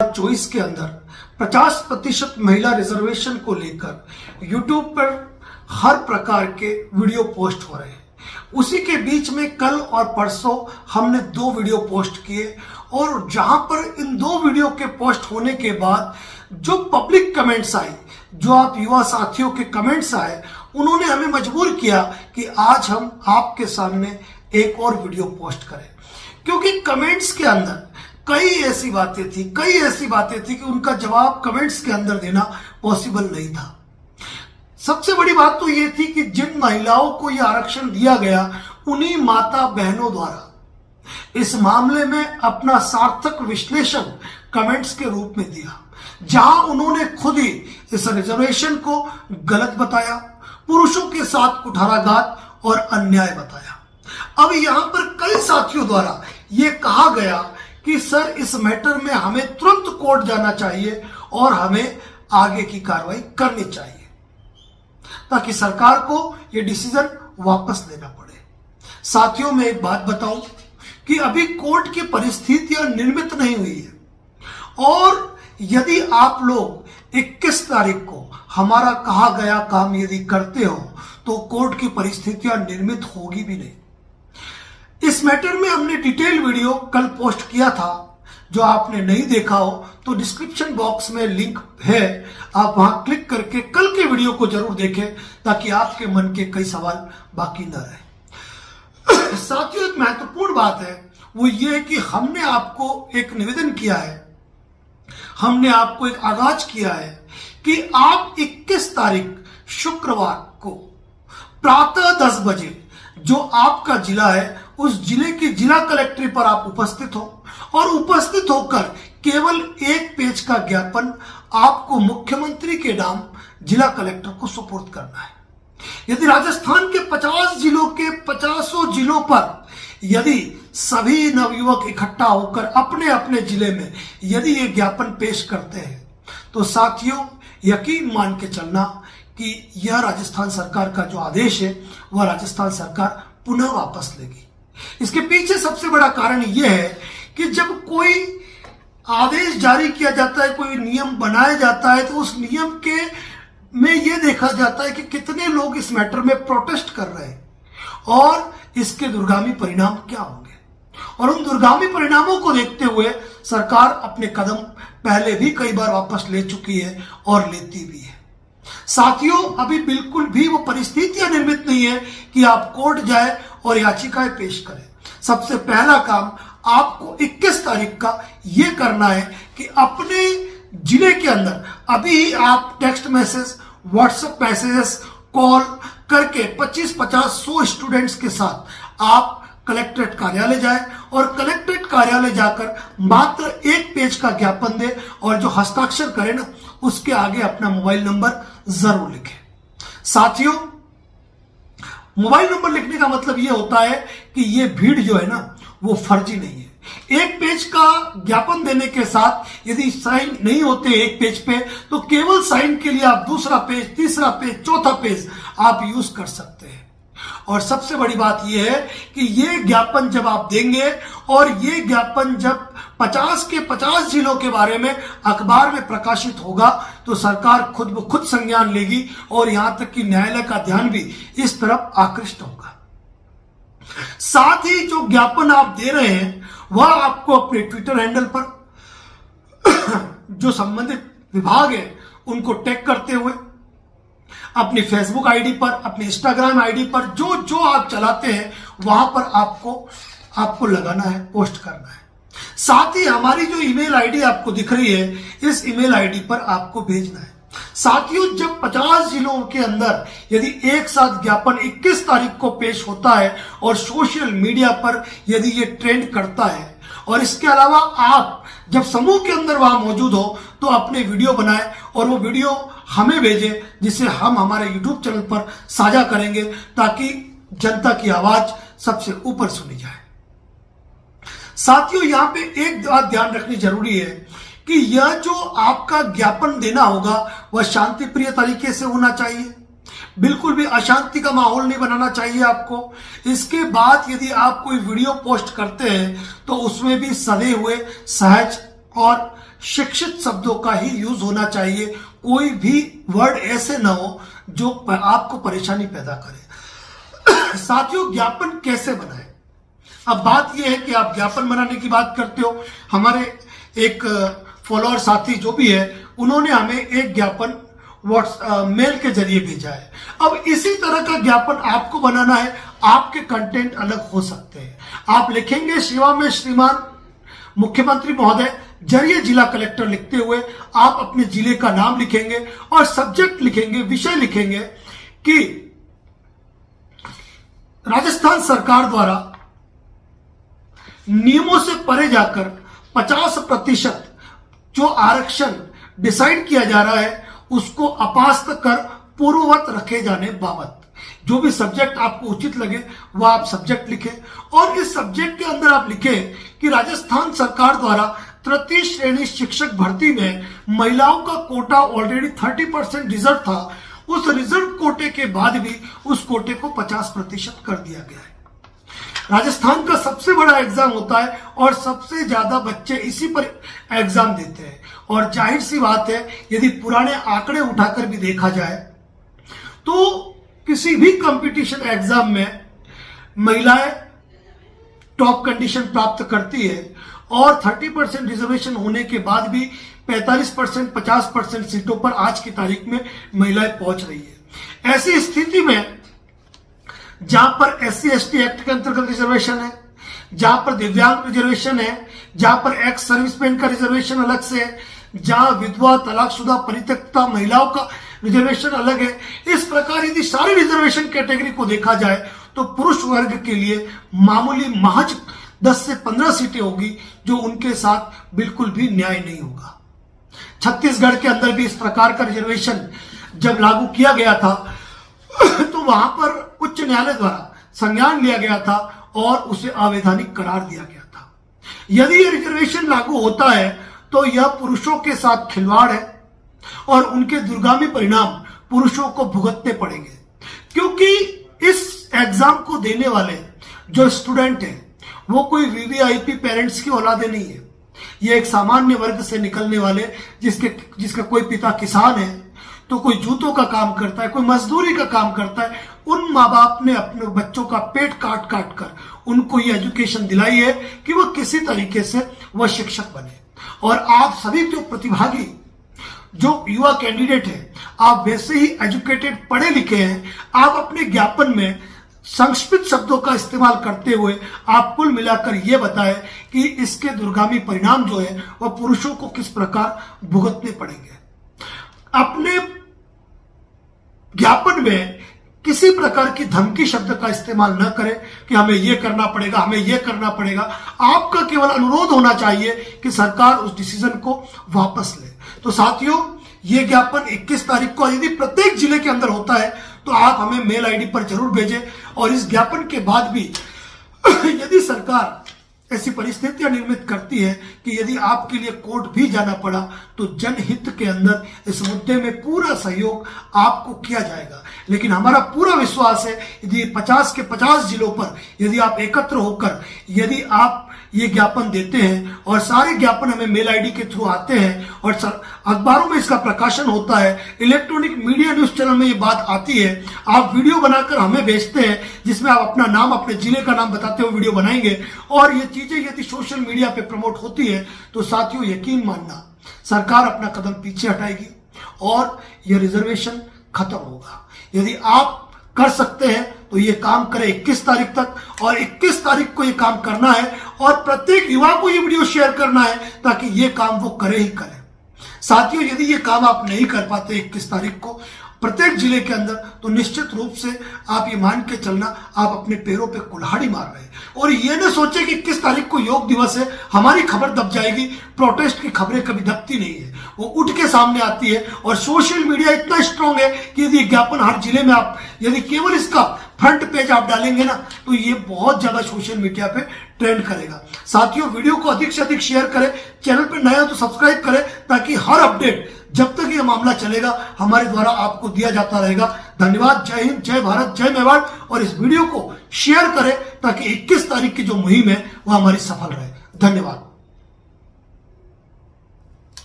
2024 के अंदर 50% महिला रिजर्वेशन को लेकर यूट्यूब पर हर प्रकार के वीडियो पोस्ट हो रहे हैं। उसी के बीच में कल और परसों हमने 2 वीडियो पोस्ट किए और जहां पर इन 2 वीडियो के पोस्ट होने के बाद जो पब्लिक कमेंट्स आई, जो आप युवा साथियों के कमेंट्स आए, उन्होंने हमें मजबूर किया कि आज हम आपके सामने एक और वीडियो पोस्ट करें, क्योंकि कमेंट्स के अंदर कई ऐसी बातें थी कि उनका जवाब कमेंट्स के अंदर देना पॉसिबल नहीं था। सबसे बड़ी बात तो ये थी कि जिन महिलाओं को यह आरक्षण दिया गया, उन्हीं माता बहनों द्वारा इस मामले में अपना सार्थक विश्लेषण कमेंट्स के रूप में दिया, जहां उन्होंने खुद ही इस रिजर्वेशन को गलत बताया, पुरुषों के साथ कुठाराघात और अन्याय बताया। अब यहां पर कई साथियों द्वारा यह कहा गया कि सर, इस मैटर में हमें तुरंत कोर्ट जाना चाहिए और हमें आगे की कार्रवाई करनी चाहिए ताकि सरकार को यह डिसीजन वापस लेना पड़े। साथियों, मैं एक बात बताऊं कि अभी कोर्ट की परिस्थितियां निर्मित नहीं हुई है और यदि आप लोग 21 तारीख को हमारा कहा गया काम यदि करते हो तो कोर्ट की परिस्थितियां निर्मित होगी भी नहीं। इस मैटर में हमने डिटेल वीडियो कल पोस्ट किया था, जो आपने नहीं देखा हो तो डिस्क्रिप्शन बॉक्स में लिंक है, आप वहां क्लिक करके कल के वीडियो को जरूर देखें ताकि आपके मन के कई सवाल बाकी न रहे। साथियों, एक महत्वपूर्ण बात है वो ये है कि हमने आपको एक निवेदन किया है, हमने आपको एक आगाज किया है कि आप 21 तारीख शुक्रवार को प्रातः 10 बजे जो आपका जिला है, उस जिले की जिला कलेक्ट्री पर आप उपस्थित हो और उपस्थित होकर केवल एक पेज का ज्ञापन आपको मुख्यमंत्री के नाम जिला कलेक्टर को सुपुर्द करना है। यदि राजस्थान के 50 जिलों के 50 जिलों पर यदि सभी नवयुवक इकट्ठा होकर अपने अपने जिले में यदि ये ज्ञापन पेश करते हैं तो साथियों, यकीन मान के चलना कि यह राजस्थान सरकार का जो आदेश है वह राजस्थान सरकार पुनः वापस लेगी। इसके पीछे सबसे बड़ा कारण यह है कि जब कोई आदेश जारी किया जाता है, कोई नियम बनाया जाता है, तो उस नियम के में यह देखा जाता है कि कितने लोग इस मैटर में प्रोटेस्ट कर रहे हैं और इसके दूरगामी परिणाम क्या होंगे। और उन दूरगामी परिणामों को देखते हुए सरकार अपने कदम पहले भी कई बार वापस ले चुकी है और लेती भी है। साथियों, अभी बिल्कुल भी वो परिस्थितियां निर्मित नहीं है कि आप कोर्ट जाए और याचिकाएं पेश करें। सबसे पहला काम आपको 21 तारीख का यह करना है कि अपने जिले के अंदर अभी आप text message, WhatsApp messages, call करके 25-50-100 स्टूडेंट्स के साथ आप कलेक्ट्रेट कार्यालय जाए और कलेक्ट्रेट कार्यालय जाकर मात्र एक पेज का ज्ञापन दे और जो हस्ताक्षर करे ना, उसके आगे अपना मोबाइल नंबर जरूर लिखें। साथियों, मोबाइल नंबर लिखने का मतलब यह होता है कि यह भीड़ जो है ना वो फर्जी नहीं है। एक पेज का ज्ञापन देने के साथ यदि साइन नहीं होते एक पेज पे तो केवल साइन के लिए आप दूसरा पेज, तीसरा पेज, चौथा पेज आप यूज कर सकते हैं। और सबसे बड़ी बात यह है कि ये ज्ञापन जब आप देंगे और ये ज्ञापन जब 50 के 50 जिलों के बारे में अखबार में प्रकाशित होगा तो सरकार खुद ब खुद संज्ञान लेगी और यहां तक कि न्यायालय का ध्यान भी इस तरफ आकृष्ट होगा। साथ ही जो ज्ञापन आप दे रहे हैं वह आपको अपने ट्विटर हैंडल पर जो संबंधित विभाग है उनको टैग करते हुए अपनी फेसबुक आईडी पर, अपनी इंस्टाग्राम आईडी पर जो आप चलाते हैं वहां पर आपको लगाना है, पोस्ट करना है। साथ ही हमारी जो ईमेल आईडी आपको दिख रही है, इस ईमेल आईडी पर आपको भेजना है। साथियों, जब 50 जिलों के अंदर यदि एक साथ ज्ञापन 21 तारीख को पेश होता है और सोशल मीडिया पर यदि ये ट्रेंड करता है और इसके अलावा आप जब समूह के अंदर वहां मौजूद हो तो अपने वीडियो बनाए और वो वीडियो हमें भेजें, जिसे हम हमारे YouTube चैनल पर साझा करेंगे ताकि जनता की आवाज सबसे ऊपर सुनी जाए। साथियों, यहां पे एक बात ध्यान रखनी जरूरी है कि यह जो आपका ज्ञापन देना होगा वह शांति प्रिय तरीके से होना चाहिए, बिल्कुल भी अशांति का माहौल नहीं बनाना चाहिए आपको। इसके बाद यदि आप कोई वीडियो पोस्ट करते हैं तो उसमें भी सधे हुए, सहज और शिक्षित शब्दों का ही यूज होना चाहिए। कोई भी वर्ड ऐसे ना हो जो आपको परेशानी पैदा करे। साथियों, ज्ञापन कैसे बनाएं? अब बात यह है कि आप ज्ञापन बनाने की बात करते हो। हमारे एक फॉलोअर साथी जो भी है, उन्होंने हमें एक ज्ञापन मेल के जरिए भेजा है। अब इसी तरह का ज्ञापन आपको बनाना है। आपके कंटेंट अलग हो सकते हैं। आप लिखेंगे सेवा में श्रीमान मुख्यमंत्री महोदय, जरिए जिला कलेक्टर लिखते हुए आप अपने जिले का नाम लिखेंगे और सब्जेक्ट लिखेंगे, विषय लिखेंगे कि राजस्थान सरकार द्वारा नियमों से परे जाकर 50% जो आरक्षण डिसाइड किया जा रहा है उसको अपास्त कर पूर्ववत रखे जाने बाबत। जो भी सब्जेक्ट आपको उचित लगे वह आप सब्जेक्ट लिखें और इस सब्जेक्ट के अंदर आप लिखें कि राजस्थान सरकार द्वारा तृतीय श्रेणी शिक्षक भर्ती में महिलाओं का कोटा ऑलरेडी 30% रिजर्व था। उस रिजर्व कोटे के बाद भी उस कोटे को 50% कर दिया गया है। राजस्थान का सबसे बड़ा एग्जाम होता है और सबसे ज्यादा बच्चे इसी पर एग्जाम देते हैं। और जाहिर सी बात है, यदि पुराने आंकड़े उठाकर भी देखा जाए तो किसी भी कंपटीशन एग्जाम में महिलाएं टॉप कंडीशन प्राप्त करती है और 30% रिजर्वेशन होने के बाद भी 45%, 50% सीटों पर आज की तारीख में महिलाएं पहुंच रही है। ऐसी स्थिति में जहां पर SC/ST एक्ट के अंतर्गत रिजर्वेशन है, जहां पर दिव्यांग रिजर्वेशन है, जहां पर एक्स सर्विसमैन का रिजर्वेशन अलग से है, जहां विधवा, तलाकशुदा, परित्यक्ता महिलाओं का रिजर्वेशन अलग है, इस प्रकार यदि सारी रिजर्वेशन कैटेगरी को देखा जाए तो पुरुष वर्ग के लिए मामूली महज 10 से 15 सीटें होगी, जो उनके साथ बिल्कुल भी न्याय नहीं होगा। छत्तीसगढ़ के अंदर भी इस प्रकार का रिजर्वेशन जब लागू किया गया था तो वहां पर उच्च न्यायालय द्वारा संज्ञान लिया गया था और उसे अवैधानिक करार दिया गया था। यदि यह रिजर्वेशन लागू होता है तो यह पुरुषों के साथ खिलवाड़ है और उनके दुर्गामी परिणाम पुरुषों को भुगतने पड़ेंगे, क्योंकि इस एग्जाम को देने वाले जो स्टूडेंट हैं वो कोई वीवीआईपी पेरेंट्स की औलादे नहीं है। ये एक सामान्य वर्ग से निकलने वाले जिसका कोई पिता किसान है तो कोई जूतों का काम करता है, कोई मजदूरी का काम करता है। उन माँ बाप ने अपने बच्चों का पेट काट काट कर उनको ये एजुकेशन दिलाई है कि वो किसी तरीके से वह शिक्षक बने। और आप सभी जो प्रतिभागी, जो युवा कैंडिडेट हैं, आप वैसे ही एजुकेटेड, पढ़े लिखे हैं। आप अपने ज्ञापन में संस्कृत शब्दों का इस्तेमाल करते हुए आप कुल मिलाकर यह बताएं कि इसके दुर्गामी परिणाम जो है वह पुरुषों को किस प्रकार भुगतने पड़ेंगे। अपने ज्ञापन में किसी प्रकार की धमकी शब्द का इस्तेमाल न करें कि हमें यह करना पड़ेगा, हमें यह करना पड़ेगा। आपका केवल अनुरोध होना चाहिए कि सरकार उस डिसीजन को वापस ले। तो साथियों, यह ज्ञापन 21 तारीख को यदि प्रत्येक जिले के अंदर होता है तो आप हमें मेल आईडी पर जरूर भेजें। और इस ज्ञापन के बाद भी यदि सरकार ऐसी परिस्थितियां निर्मित करती है कि यदि आपके लिए कोर्ट भी जाना पड़ा तो जनहित के अंदर इस मुद्दे में पूरा सहयोग आपको किया जाएगा। लेकिन हमारा पूरा विश्वास है, यदि 50 के 50 जिलों पर यदि आप एकत्र होकर यदि आप ये ज्ञापन देते हैं और सारे ज्ञापन हमें मेल आईडी के थ्रू आते हैं और अखबारों में इसका प्रकाशन होता है, इलेक्ट्रॉनिक मीडिया न्यूज चैनल में ये बात आती है, आप वीडियो बनाकर हमें भेजते हैं जिसमें आप अपना नाम, अपने जिले का नाम बताते हुए वीडियो बनाएंगे और ये चीजें यदि सोशल मीडिया पे प्रमोट होती है तो साथियों यकीन मानना, सरकार अपना कदम पीछे हटाएगी और यह रिजर्वेशन खत्म होगा। यदि आप कर सकते हैं तो ये काम करें 21 तारीख तक, और 21 तारीख को ये काम करना है और प्रत्येक युवा को ये वीडियो शेयर करना है ताकि ये काम वो करे ही करे। साथियों, यदि ये काम आप नहीं कर पाते 21 तारीख को प्रत्येक जिले के अंदर, तो निश्चित रूप से आप ये मान के चलना आप अपने पैरों पे कुल्हाड़ी मार रहे हैं। और ये न सोचे कि 21 तारीख को योग दिवस है, हमारी खबर दब जाएगी। प्रोटेस्ट की खबरें कभी दबती नहीं है, वो उठ के सामने आती है। और सोशल मीडिया इतना स्ट्रांग है कि यदि ज्ञापन हर जिले में आप यदि केवल इसका फ्रंट पेज आप डालेंगे ना तो ये बहुत ज्यादा सोशल मीडिया पे ट्रेंड करेगा। साथियों, वीडियो को अधिक से अधिक शेयर करें, चैनल पे नया तो सब्सक्राइब करें ताकि हर अपडेट जब तक ये मामला चलेगा हमारे द्वारा आपको दिया जाता रहेगा। धन्यवाद। जय हिंद, जय भारत, जय मेवाड़। और इस वीडियो को शेयर करें ताकि 21 तारीख की जो मुहिम है वह हमारी सफल रहे। धन्यवाद।